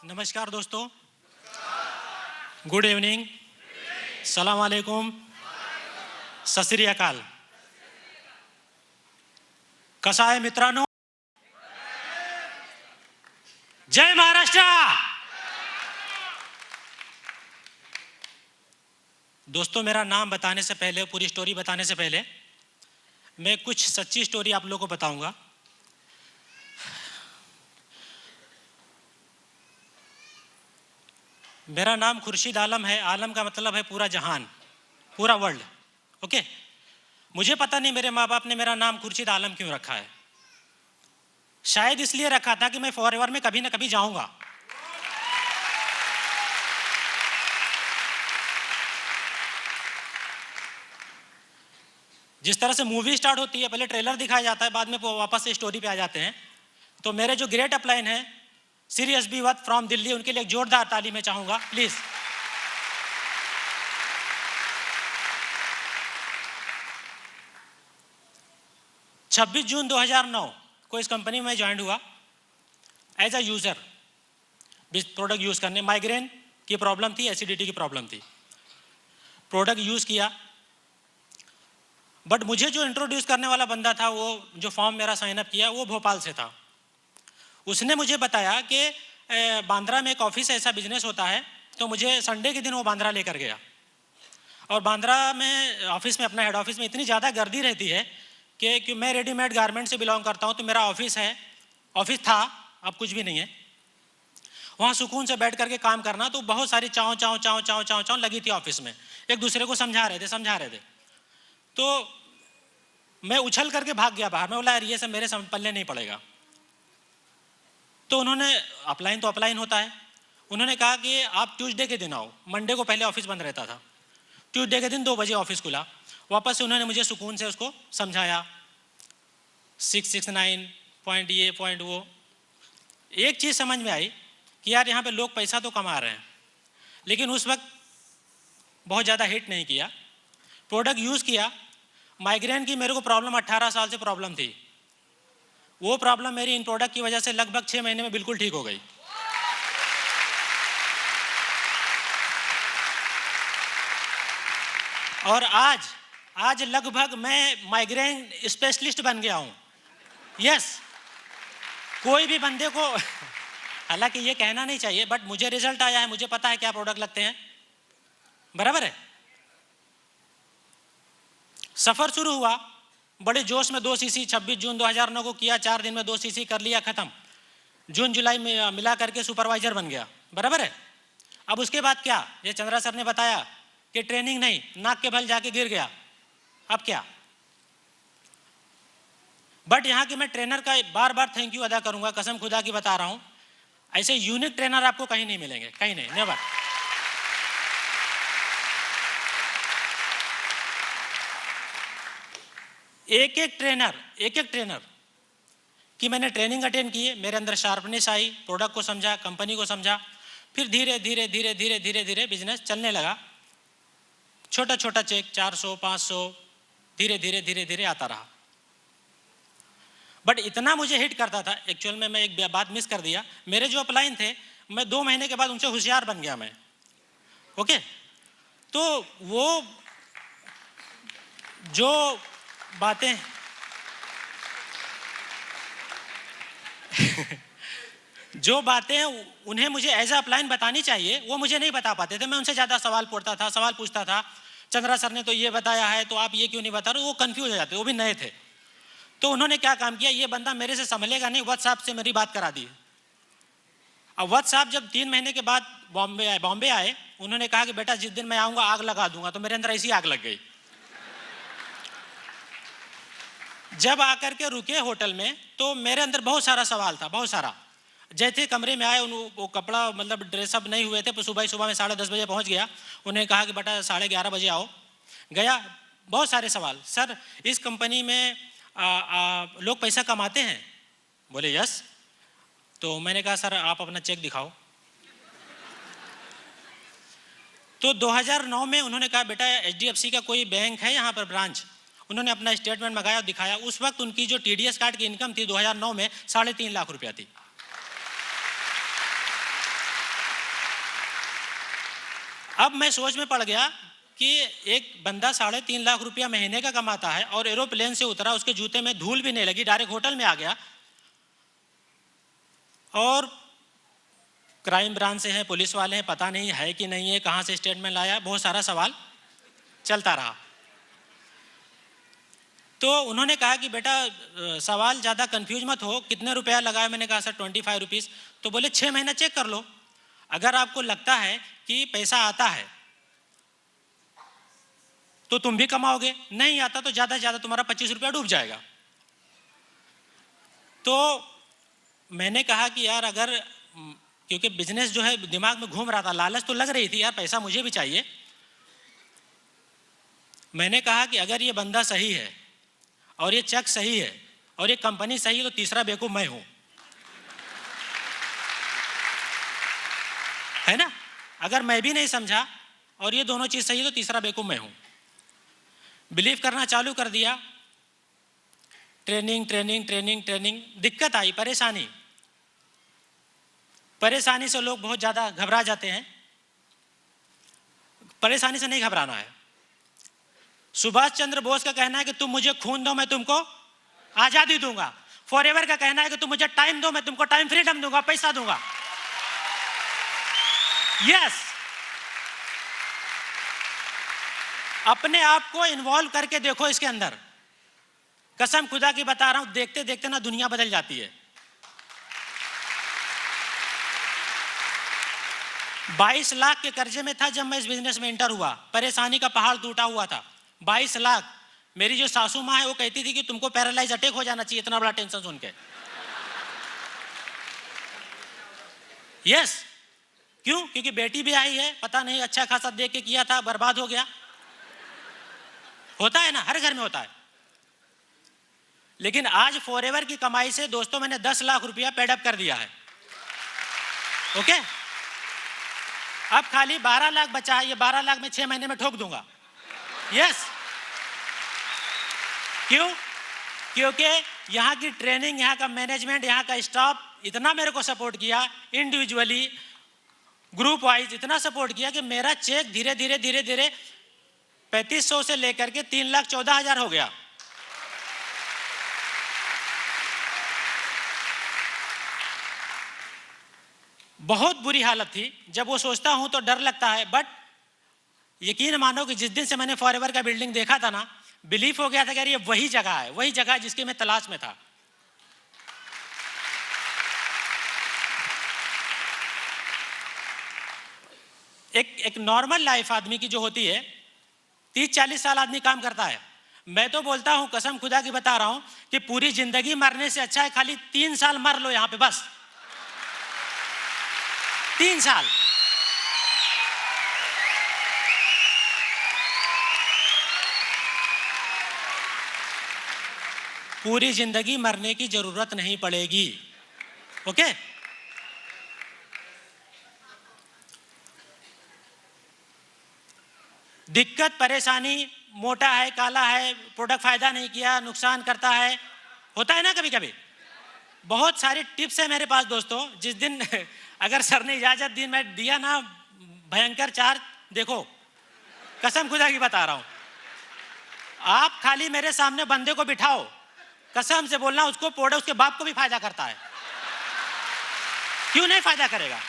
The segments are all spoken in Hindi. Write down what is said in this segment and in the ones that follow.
नमस्कार दोस्तों, गुड इवनिंग, सलाम वालेकुम, सत श्री अकाल. कसा आहे मित्रांनो? जय महाराष्ट्र. दोस्तों, मेरा नाम बताने से पहले, पूरी स्टोरी बताने से पहले मैं कुछ सच्ची स्टोरी आप लोगों को बताऊंगा. मेरा नाम खुर्शीद आलम है. आलम का मतलब है पूरा जहान, पूरा वर्ल्ड. ओके. मुझे पता नहीं मेरे माँ बाप ने मेरा नाम खुर्शीद आलम क्यों रखा है. शायद इसलिए रखा था कि मैं फॉरएवर में कभी ना कभी जाऊंगा. जिस तरह से मूवी स्टार्ट होती है, पहले ट्रेलर दिखाया जाता है, बाद में वापस से स्टोरी पे आ जाते हैं. तो मेरे जो ग्रेट अपलाइन है, सीरियस बी वत फ्रॉम दिल्ली, उनके लिए एक जोरदार ताली मैं चाहूंगा प्लीज. छब्बीस जून 2009 को इस कंपनी में ज्वाइन हुआ as a user. Product use करने, माइग्रेन की प्रॉब्लम थी, एसिडिटी की प्रॉब्लम थी. प्रोडक्ट यूज किया, बट मुझे जो इंट्रोड्यूस करने वाला बंदा था, वो जो फॉर्म मेरा साइन अप किया, वो भोपाल से था. उसने मुझे बताया कि बांद्रा में एक ऑफिस ऐसा बिजनेस होता है. तो मुझे संडे के दिन वो बांद्रा लेकर गया. और बांद्रा में ऑफिस में, अपना हेड ऑफिस में इतनी ज़्यादा गर्दी रहती है कि मैं रेडीमेड गारमेंट से बिलोंग करता हूँ. तो मेरा ऑफिस है, ऑफिस था, अब कुछ भी नहीं है. वहाँ सुकून से बैठ करके काम करना. तो बहुत सारी चाव चाव चाव चाव चाव चाव लगी थी ऑफिस में. एक दूसरे को समझा रहे थे. तो मैं उछल करके भाग गया बाहर. मैं बोला यार, ये सब मेरे पल्ले नहीं पड़ेगा. तो उन्होंने, अपलाइन तो अपलाइन होता है, उन्होंने कहा कि आप ट्यूसडे के दिन आओ. मंडे को पहले ऑफिस बंद रहता था. ट्यूसडे के दिन 2 बजे ऑफिस खुला. वापस से उन्होंने मुझे सुकून से उसको समझाया, 669 पॉइंट, ये पॉइंट वो. एक चीज़ समझ में आई कि यार, यहाँ पे लोग पैसा तो कमा रहे हैं, लेकिन उस वक्त बहुत ज़्यादा हिट नहीं किया. प्रोडक्ट यूज़ किया. माइग्रेन की मेरे को प्रॉब्लम 18 साल से प्रॉब्लम थी. वो प्रॉब्लम मेरी इन प्रोडक्ट की वजह से लगभग 6 महीने में बिल्कुल ठीक हो गई. और आज लगभग मैं माइग्रेन स्पेशलिस्ट बन गया हूं. यस. कोई भी बंदे को, हालांकि ये कहना नहीं चाहिए, बट मुझे रिजल्ट आया है, मुझे पता है क्या प्रोडक्ट लगते हैं. बराबर है. सफर शुरू हुआ बड़े जोश में. 2 सीसी 26 जून 2009 को किया. 4 दिन में 2 सीसी कर लिया, खत्म. जून जुलाई में मिला करके सुपरवाइजर बन गया. बराबर है. अब उसके बाद क्या, ये चंद्रा सर ने बताया कि ट्रेनिंग नहीं, नाक के बल जाके गिर गया. अब क्या. बट यहाँ के मैं ट्रेनर का बार बार थैंक यू अदा करूंगा, कसम खुदा की बता रहा हूं. ऐसे यूनिक ट्रेनर आपको कहीं नहीं मिलेंगे, कहीं नहीं, नेवर. एक एक ट्रेनर कि मैंने ट्रेनिंग अटेंड की है. मेरे अंदर शार्पनेस आई, प्रोडक्ट को समझा, कंपनी को समझा. फिर धीरे धीरे धीरे धीरे धीरे धीरे बिजनेस चलने लगा. छोटा छोटा चेक, 400 500, धीरे धीरे धीरे धीरे आता रहा. बट इतना मुझे हिट करता था. एक्चुअल में मैं एक बात मिस कर दिया. मेरे जो अपलाइन थे, मैं 2 महीने के बाद उनसे होशियार बन गया मैं. ओके. तो वो जो बातें जो बातें उन्हें मुझे एज अ अपलाइन बतानी चाहिए, वो मुझे नहीं बता पाते थे. मैं उनसे ज़्यादा सवाल पूछता था. चंद्रा सर ने तो ये बताया है, तो आप ये क्यों नहीं बता रहे. वो कंफ्यूज हो जाते, वो भी नए थे. तो उन्होंने क्या काम किया, ये बंदा मेरे से संभलेगा नहीं, व्हाट्सएप से मेरी बात करा दी. अब व्हाट्सएप जब 3 महीने के बाद बॉम्बे आए, उन्होंने कहा कि बेटा जिस दिन मैं आऊँगा आग लगा दूंगा. तो मेरे अंदर ऐसी आग लग गई. जब आकर के रुके होटल में, तो मेरे अंदर बहुत सारा सवाल था, बहुत सारा. जैसे कमरे में आए, वो कपड़ा मतलब ड्रेसअप नहीं हुए थे. सुबह में 10:30 बजे पहुंच गया. उन्हें कहा कि बेटा 11:30 बजे आओ. गया. बहुत सारे सवाल. सर, इस कंपनी में लोग पैसा कमाते हैं? बोले यस. तो मैंने कहा सर आप अपना चेक दिखाओ. तो 2009 में उन्होंने कहा बेटा HDFC का कोई बैंक है यहाँ पर ब्रांच. उन्होंने अपना स्टेटमेंट मंगाया और दिखाया. उस वक्त उनकी जो TDS कार्ड की इनकम थी 2009 में 3.5 लाख रुपया थी. अब मैं सोच में पड़ गया कि एक बंदा 3.5 लाख रुपया महीने का कमाता है और एरोप्लेन से उतरा, उसके जूते में धूल भी नहीं लगी, डायरेक्ट होटल में आ गया, और क्राइम ब्रांच से हैं, पुलिस वाले हैं, पता नहीं है कि नहीं है, कहाँ से स्टेटमेंट लाया, बहुत सारा सवाल चलता रहा। तो उन्होंने कहा कि बेटा सवाल ज़्यादा कंफ्यूज मत हो, कितने रुपया लगाया? मैंने कहा सर 25 रुपीज़। तो बोले 6 महीना चेक कर लो, अगर आपको लगता है कि पैसा आता है तो तुम भी कमाओगे, नहीं आता तो ज़्यादा से ज़्यादा तुम्हारा 25 रुपया डूब जाएगा। तो मैंने कहा कि यार अगर, क्योंकि बिजनेस जो है दिमाग में घूम रहा था, लालच तो लग रही थी यार, पैसा मुझे भी चाहिए। मैंने कहा कि अगर ये बंदा सही है और ये चेक सही है और ये कंपनी सही है तो तीसरा बेवकूफ मैं हूं, है ना? अगर मैं भी नहीं समझा और ये दोनों चीज सही है तो तीसरा बेवकूफ मैं हूं। बिलीव करना चालू कर दिया, ट्रेनिंग ट्रेनिंग ट्रेनिंग ट्रेनिंग। दिक्कत आई, परेशानी से लोग बहुत ज़्यादा घबरा जाते हैं। परेशानी से नहीं घबराना है। सुभाष चंद्र बोस का कहना है कि तुम मुझे खून दो मैं तुमको आज़ादी दूंगा। फॉरएवर का कहना है कि तुम मुझे टाइम दो मैं तुमको टाइम फ्रीडम दूंगा, पैसा दूंगा। यस, अपने आप को इन्वॉल्व करके देखो इसके अंदर, कसम खुदा की बता रहा हूं, देखते देखते ना दुनिया बदल जाती है। 22 लाख के कर्जे में था जब मैं इस बिजनेस में एंटर हुआ, परेशानी का पहाड़ टूटा हुआ था। 22 लाख। मेरी जो सासू माँ है वो कहती थी कि तुमको पैरालाइज अटैक हो जाना चाहिए इतना बड़ा टेंशन सुन के। यस, क्यों? क्योंकि बेटी भी आई है, पता नहीं अच्छा खासा देख के किया था, बर्बाद हो गया। होता है ना, हर घर में होता है। लेकिन आज फॉरएवर की कमाई से दोस्तों मैंने 10 लाख रुपया पेडअप कर दिया है। ओके, अब खाली 12 लाख बचा है, ये 12 लाख में 6 महीने में ठोक दूंगा। यस, क्यों? क्योंकि यहाँ की ट्रेनिंग, यहाँ का मैनेजमेंट, यहाँ का स्टाफ इतना मेरे को सपोर्ट किया, इंडिविजुअली ग्रुप वाइज इतना सपोर्ट किया कि मेरा चेक धीरे धीरे धीरे धीरे 3500 से लेकर के 3,14,000 हो गया। बहुत बुरी हालत थी। जब वो सोचता हूं तो डर लगता है, बट यकीन मानो कि जिस दिन से मैंने फॉरएवर का बिल्डिंग देखा था ना, बिलीफ हो गया था कि यार ये वही जगह है, वही जगह जिसकी मैं तलाश में था। एक नॉर्मल लाइफ आदमी की जो होती है, 30-40 साल आदमी काम करता है। मैं तो बोलता हूं, कसम खुदा की बता रहा हूं, कि पूरी जिंदगी मरने से अच्छा है खाली 3 साल मर लो यहां पे, बस 3 साल। पूरी जिंदगी मरने की जरूरत नहीं पड़ेगी। ओके, दिक्कत परेशानी, मोटा है, काला है, प्रोडक्ट फायदा नहीं किया, नुकसान करता है, होता है ना कभी कभी। बहुत सारी टिप्स है मेरे पास दोस्तों। जिस दिन अगर सर ने इजाजत दी, मैं दिया ना भयंकर चार्ज, देखो कसम खुदा की बता रहा हूं, आप खाली मेरे सामने बंदे को बिठाओ, कसम से बोलना उसको प्रोडक्ट उसके बाप को भी फायदा करता है, क्यों नहीं फायदा करेगा?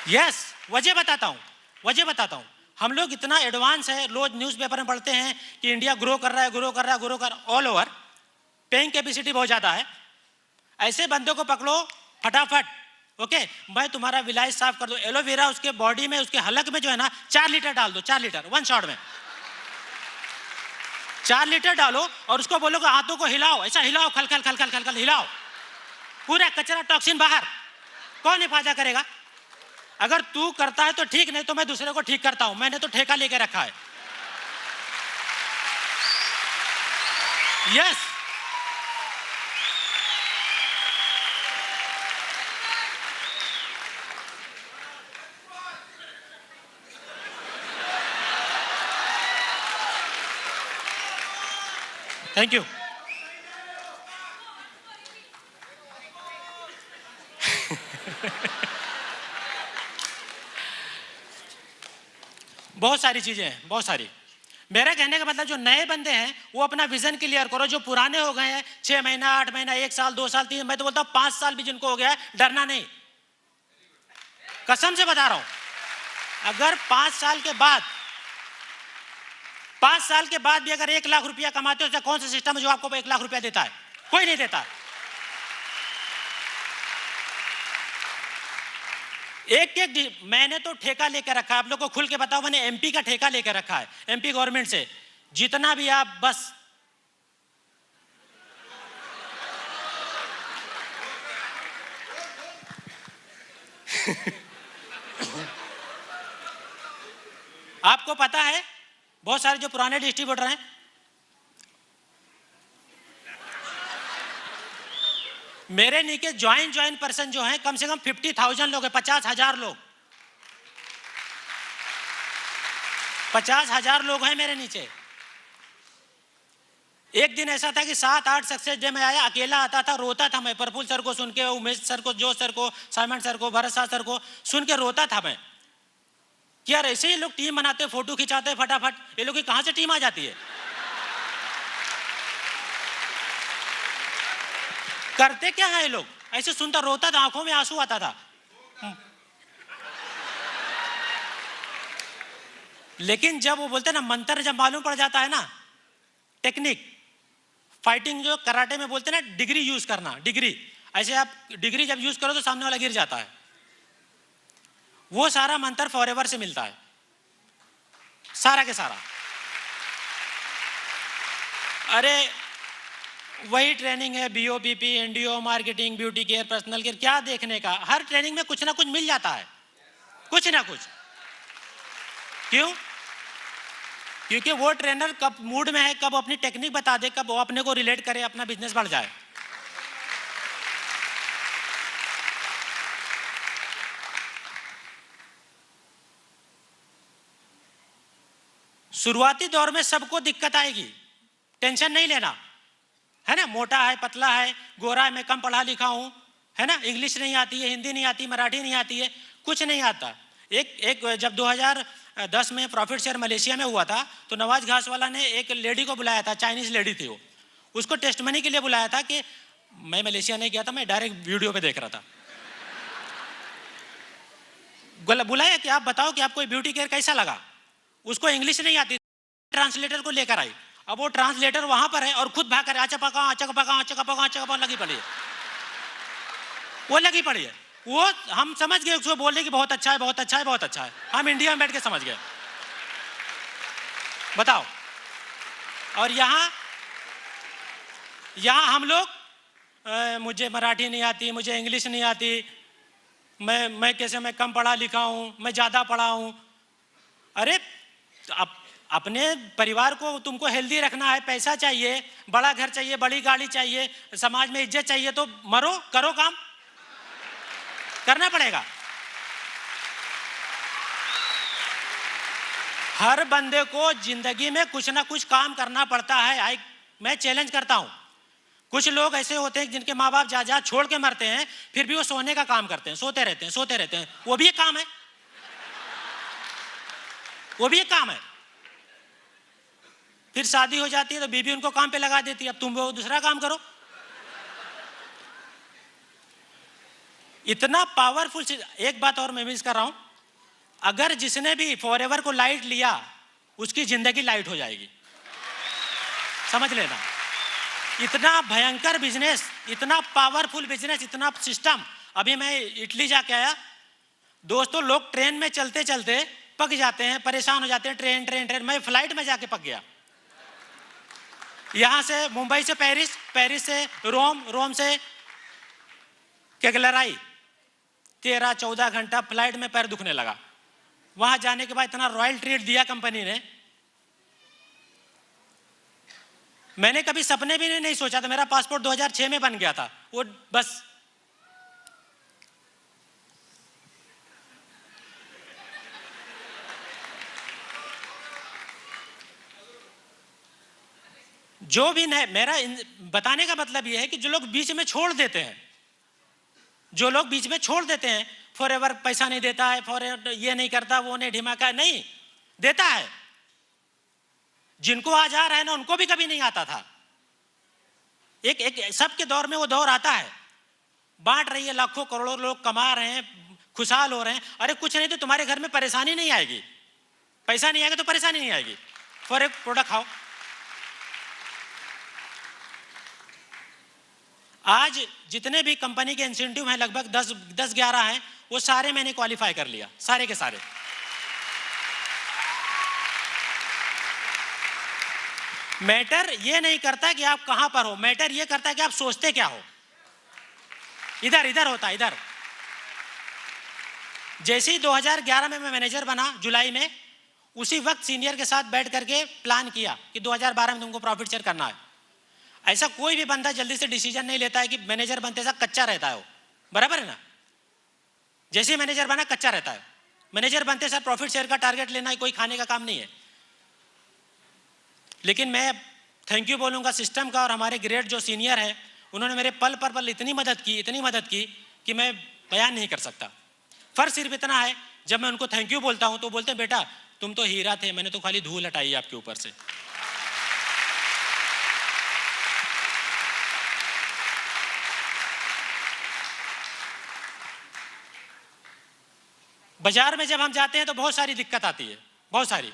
यस, वजह बताता हूं। हम लोग इतना एडवांस है, रोज न्यूज़पेपर में पढ़ते हैं कि इंडिया ग्रो कर रहा है, ऑल ओवर पेइंग कैपेसिटी बहुत ज्यादा है। ऐसे बंदे को पकड़ो फटाफट, ओके, मैं तुम्हारा विलायत साफ कर दो। एलोवेरा उसके बॉडी में, उसके हलक में जो है ना 4 लीटर डाल दो, 4 लीटर 1 शॉट में 4 लीटर डालो और उसको बोलो कि हाथों को हिलाओ, ऐसा हिलाओ, खल खल खल खल खल खल हिलाओ, पूरा कचरा टॉक्सिन बाहर। कौन हिफाजत करेगा? अगर तू करता है तो ठीक, नहीं तो मैं दूसरे को ठीक करता हूं। मैंने तो ठेका लेके रखा है। Yes, thank you. बहुत सारी चीज़ें हैं, बहुत सारी। मेरे कहने का मतलब जो नए बंदे हैं वो अपना विजन क्लियर करो। जो पुराने हो गए हैं 6 महीना 8 महीना 1 साल 2 साल 3, मैं तो बोलता हूँ 5 साल भी जिनको हो गया है, डरना नहीं, कसम से बता रहा हूं। अगर 5 साल के बाद भी अगर 1 लाख रुपया कमाते हो तो कौन सा सिस्टम है जो आपको 1 लाख रुपया देता है? कोई नहीं देता। एक मैंने तो ठेका लेकर रखा है, आप लोग को खुल के बताओ, मैंने एमपी का ठेका लेकर रखा है, एमपी गवर्नमेंट से। जितना भी आप बस आपको पता है बहुत सारे जो पुराने डिस्ट्रीब्यूटर हैं, मेरे नीचे ज्वाइन पर्सन जो हैं कम से कम 50,000 लोग हैं, 50,000 लोग, 50,000 लोग हैं मेरे नीचे। एक दिन ऐसा था कि 7-8 सक्सेस डे में आया, अकेला आता था, रोता था मैं, प्रफुल्ल सर को सुन के, उमेश सर को, जोश सर को, साइमन सर को, भरत सर को सुन के रोता था मैं कि यार ऐसे ही लोग टीम बनाते, फोटो खिंचाते फटाफट, ये लोग की कहां से टीम आ जाती है? करते क्या है ये लोग? ऐसे सुनता रोता था, आंखों में आंसू आता था। लेकिन जब वो बोलते ना मंत्र, जब मालूम पड़ जाता है ना, टेक्निक, फाइटिंग जो कराटे में बोलते ना डिग्री यूज करना, डिग्री, ऐसे आप डिग्री जब यूज करो तो सामने वाला गिर जाता है, वो सारा मंत्र फॉरएवर से मिलता है, सारा के सारा। अरे वही ट्रेनिंग है, BOPP, NDO, marketing, beauty care, personal care, क्या देखने का? हर ट्रेनिंग में कुछ ना कुछ मिल जाता है, कुछ ना कुछ। क्यों? क्योंकि वो ट्रेनर कब मूड में है, कब अपनी टेक्निक बता दे, कब वो अपने को रिलेट करे, अपना बिजनेस बढ़ जाए। शुरुआती दौर में सबको दिक्कत आएगी, टेंशन नहीं लेना, है ना। मोटा है, पतला है, गोरा है, मैं कम पढ़ा लिखा हूं, है ना, इंग्लिश नहीं आती है, हिंदी नहीं आती, मराठी नहीं आती है, कुछ नहीं आता। एक जब 2010 में प्रॉफिट शेयर मलेशिया में हुआ था तो नवाज घासवाला ने एक लेडी को बुलाया था, चाइनीज लेडी थी वो, उसको टेस्ट मनी के लिए बुलाया था कि मैं मलेशिया नहीं गया था, मैं डायरेक्ट वीडियो पे देख रहा था। बुलाया कि आप बताओ कि आपको ब्यूटी केयर कैसा लगा। उसको इंग्लिश नहीं आती, ट्रांसलेटर को लेकर आई। अब वो ट्रांसलेटर वहां पर है और खुद भाग कर आचा पका आचा पका आचा पका आचा पका लगी पड़ी है, वो लगी पड़ी है। वो हम समझ गए उसको बोलने की बहुत अच्छा है, बहुत अच्छा है, बहुत अच्छा है, हम इंडिया में बैठ के समझ गए। बताओ। और यहाँ हम लोग मुझे मराठी नहीं आती, मुझे इंग्लिश नहीं आती, मैं कैसे, मैं कम पढ़ा लिखा हूँ, मैं ज़्यादा पढ़ा हूँ। अरे अपने परिवार को तुमको हेल्दी रखना है, पैसा चाहिए, बड़ा घर चाहिए, बड़ी गाड़ी चाहिए, समाज में इज्जत चाहिए, तो मरो, करो, काम करना पड़ेगा। हर बंदे को जिंदगी में कुछ ना कुछ काम करना पड़ता है। मैं चैलेंज करता हूं, कुछ लोग ऐसे होते हैं जिनके माँ बाप जा छोड़ के मरते हैं, फिर भी वो सोने का काम करते हैं, सोते रहते हैं, वो भी एक काम है, वो भी एक काम है। फिर शादी हो जाती है तो बीवी उनको काम पे लगा देती है, अब तुम वो दूसरा काम करो। इतना पावरफुल। एक बात और मैं मिस कर रहा हूं, अगर जिसने भी फॉरएवर को लाइट लिया उसकी जिंदगी लाइट हो जाएगी, समझ लेना। इतना भयंकर बिजनेस, इतना पावरफुल बिजनेस, इतना सिस्टम। अभी मैं इटली जाके आया दोस्तों, लोग ट्रेन में चलते चलते पक जाते हैं, परेशान हो जाते हैं, ट्रेन। मैं फ्लाइट में जाके पक गया। यहां से मुंबई से पेरिस, पेरिस से रोम से केगलराई, 13-14 घंटा फ्लाइट में पैर दुखने लगा। वहां जाने के बाद इतना रॉयल ट्रीट दिया कंपनी ने, मैंने कभी सपने भी नहीं सोचा था। मेरा पासपोर्ट 2006 में बन गया था, वो बस जो भी नहीं। मेरा बताने का मतलब यह है कि जो लोग बीच में छोड़ देते हैं, जो लोग बीच में छोड़ देते हैं, फॉरएवर पैसा नहीं देता है, फॉरएवर ये नहीं करता, वो नहीं ढिमाका, नहीं, देता है। जिनको आज आ रहा है ना, उनको भी कभी नहीं आता था। एक सबके दौर में वो दौर आता है, बांट रही है, लाखों करोड़ों लोग कमा रहे हैं, खुशहाल हो रहे हैं। अरे कुछ नहीं तो तुम्हारे घर में परेशानी नहीं आएगी, पैसा नहीं आएगा तो परेशानी नहीं आएगी। फॉर एक प्रोडक्ट खाओ। आज जितने भी कंपनी के इंसेंटिव हैं, लगभग 10-11 हैं, वो सारे मैंने क्वालिफाई कर लिया, सारे के सारे। मैटर ये नहीं करता कि आप कहां पर हो, मैटर ये करता है कि आप सोचते क्या हो। इधर होता है, इधर। जैसे ही 2011 में मैं मैनेजर बना, जुलाई में, उसी वक्त सीनियर के साथ बैठ करके प्लान किया कि 2012 में तुमको प्रॉफिट शेयर करना है। ऐसा कोई भी बंदा जल्दी से डिसीजन नहीं लेता है कि मैनेजर बनते साथ कच्चा रहता है वो, बराबर है ना। जैसे ही मैनेजर बना कच्चा रहता है। मैनेजर बनते साथ प्रॉफिट शेयर का टारगेट लेना कोई खाने का काम नहीं है। लेकिन मैं थैंक यू बोलूँगा सिस्टम का, और हमारे ग्रेड जो सीनियर है, उन्होंने मेरे पल पर पल इतनी मदद की कि मैं बयान नहीं कर सकता। फर्क सिर्फ इतना है, जब मैं उनको थैंक यू बोलता हूँ तो बोलते हैं बेटा तुम तो हीरा थे, मैंने तो खाली धूल हटाई आपके ऊपर से। बाजार में जब हम जाते हैं तो बहुत सारी दिक्कत आती है, बहुत सारी।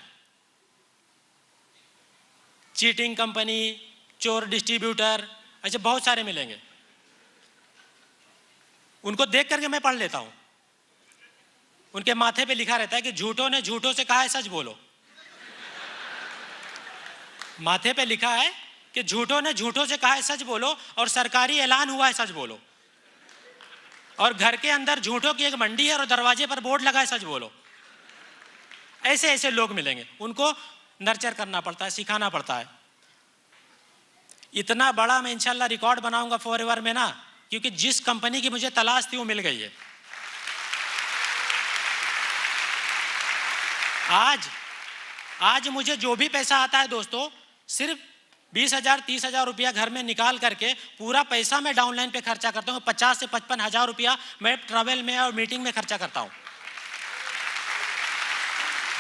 चीटिंग कंपनी, चोर डिस्ट्रीब्यूटर, ऐसे बहुत सारे मिलेंगे। उनको देख करके मैं पढ़ लेता हूं। उनके माथे पे लिखा रहता है कि झूठों ने झूठों से कहा है सच बोलो। माथे पे लिखा है कि झूठों ने झूठों से कहा है सच बोलो, और सरकारी ऐलान हुआ है सच बोलो। और घर के अंदर झूठों की एक मंडी है और दरवाजे पर बोर्ड लगा है सच बोलो। ऐसे ऐसे लोग मिलेंगे, उनको नर्चर करना पड़ता है, सिखाना पड़ता है। इतना बड़ा मैं इंशाल्लाह रिकॉर्ड बनाऊंगा फॉरएवर में ना, क्योंकि जिस कंपनी की मुझे तलाश थी वो मिल गई है। आज मुझे जो भी पैसा आता है दोस्तों, सिर्फ 20,000 30,000 रुपया घर में निकाल करके पूरा पैसा मैं डाउनलाइन पे खर्चा करता हूँ। 50 से 55 हजार रुपया मैं ट्रैवल में और मीटिंग में खर्चा करता हूँ।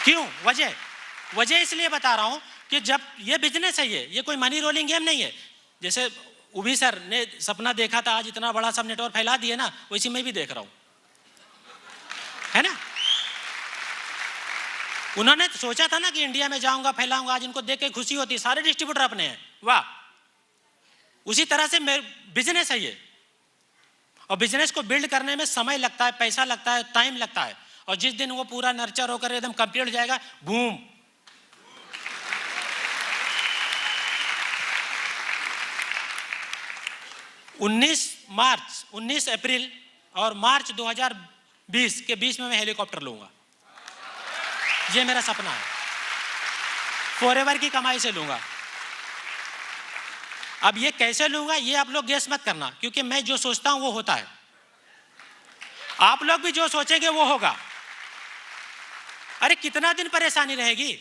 क्यों? वजह इसलिए बता रहा हूँ कि जब ये बिजनेस है, ये कोई मनी रोलिंग गेम नहीं है। जैसे उभी सर ने सपना देखा था, आज इतना बड़ा सब नेटवर्क फैला दिए ना, वैसे मैं भी देख रहा हूँ, है ना। उन्होंने सोचा था ना कि इंडिया में जाऊंगा, फैलाऊंगा, आज इनको देख के खुशी होती है, सारे डिस्ट्रीब्यूटर अपने हैं, वाह। उसी तरह से बिजनेस है ये, और बिजनेस को बिल्ड करने में समय लगता है, पैसा लगता है, टाइम लगता है। और जिस दिन वो पूरा नर्चर होकर एकदम कंप्लीट हो जाएगा, बूम। मार्च 19 अप्रैल और मार्च 2020 के बीच में मैं हेलीकॉप्टर लूंगा। ये मेरा सपना है, फॉरएवर की कमाई से लूंगा। अब ये कैसे लूंगा ये आप लोग गेस मत करना, क्योंकि मैं जो सोचता हूं वो होता है। आप लोग भी जो सोचेंगे वो होगा। अरे कितना दिन परेशानी रहेगी,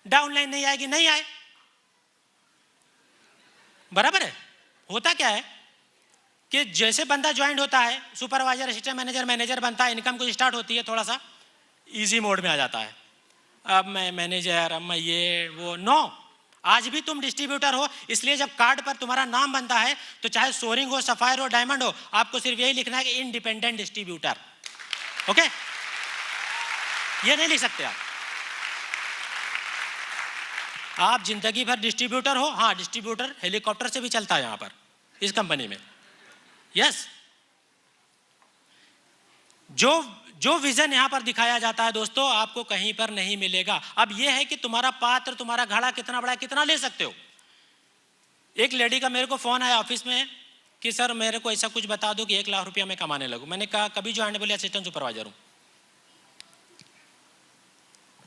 डाउनलाइन नहीं आएगी, नहीं आए, बराबर है। होता क्या है कि जैसे बंदा ज्वाइन होता है, सुपरवाइजर, असिस्टेंट मैनेजर, मैनेजर बनता है, इनकम कुछ स्टार्ट होती है, थोड़ा सा इजी मोड में आ जाता है। अब मैं मैनेजर, अब मैं ये वो, नो। आज भी तुम डिस्ट्रीब्यूटर हो, इसलिए जब कार्ड पर तुम्हारा नाम बनता है तो चाहे सोरिंग हो, सफायर हो, डायमंड हो, आपको सिर्फ यही लिखना है कि इंडिपेंडेंट डिस्ट्रीब्यूटर। ओके, ये नहीं लिख सकते आप जिंदगी भर डिस्ट्रीब्यूटर हो। हाँ, डिस्ट्रीब्यूटर हेलीकॉप्टर से भी चलता है यहां पर इस कंपनी में। यस, जो विजन यहां पर दिखाया जाता है दोस्तों, आपको कहीं पर नहीं मिलेगा। अब यह है कि तुम्हारा पात्र, तुम्हारा घड़ा कितना बड़ा है, कितना ले सकते हो। एक लेडी का मेरे को फोन आया ऑफिस में कि सर मेरे को ऐसा कुछ बता दो कि 1 लाख रुपया मैं कमाने लगूं। मैंने कहा कभी ज्वाइन? बोले असिस्टेंट सुपरवाइजर हूं।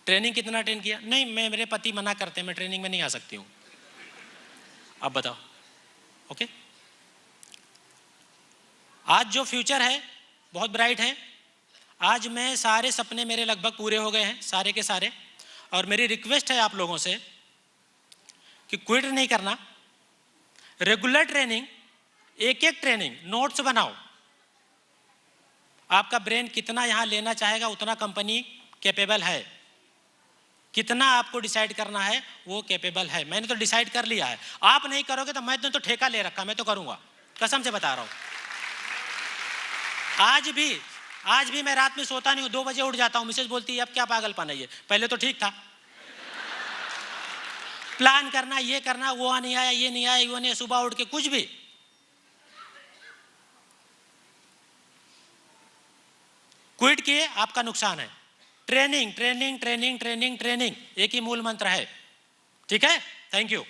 ट्रेनिंग कितना ट्रेन किया? नहीं, मेरे पति मना करते हैं, मैं ट्रेनिंग में नहीं आ सकती हूँ। अब बताओ। ओके, आज जो फ्यूचर है बहुत ब्राइट है। आज मैं सारे सपने मेरे लगभग पूरे हो गए हैं, सारे के सारे। और मेरी रिक्वेस्ट है आप लोगों से कि क्विट नहीं करना, रेगुलर ट्रेनिंग, एक ट्रेनिंग नोट्स बनाओ। आपका ब्रेन कितना यहां लेना चाहेगा उतना कंपनी कैपेबल है। कितना आपको डिसाइड करना है वो कैपेबल है। मैंने तो डिसाइड कर लिया है, आप नहीं करोगे तो मैंने तो ठेका ले रखा, मैं तो करूंगा, कसम से बता रहा हूं। आज भी मैं रात में सोता नहीं हूं, 2 बजे उठ जाता हूं, मिसेज बोलती है अब क्या पागलपन है ये, पहले तो ठीक था। प्लान करना, ये करना, वो नहीं आया, ये नहीं आया, वो नहीं, सुबह उठ के कुछ भी। क्विट किए आपका नुकसान है। Training training training training training एक ही मूल मंत्र है, ठीक है। Thank you.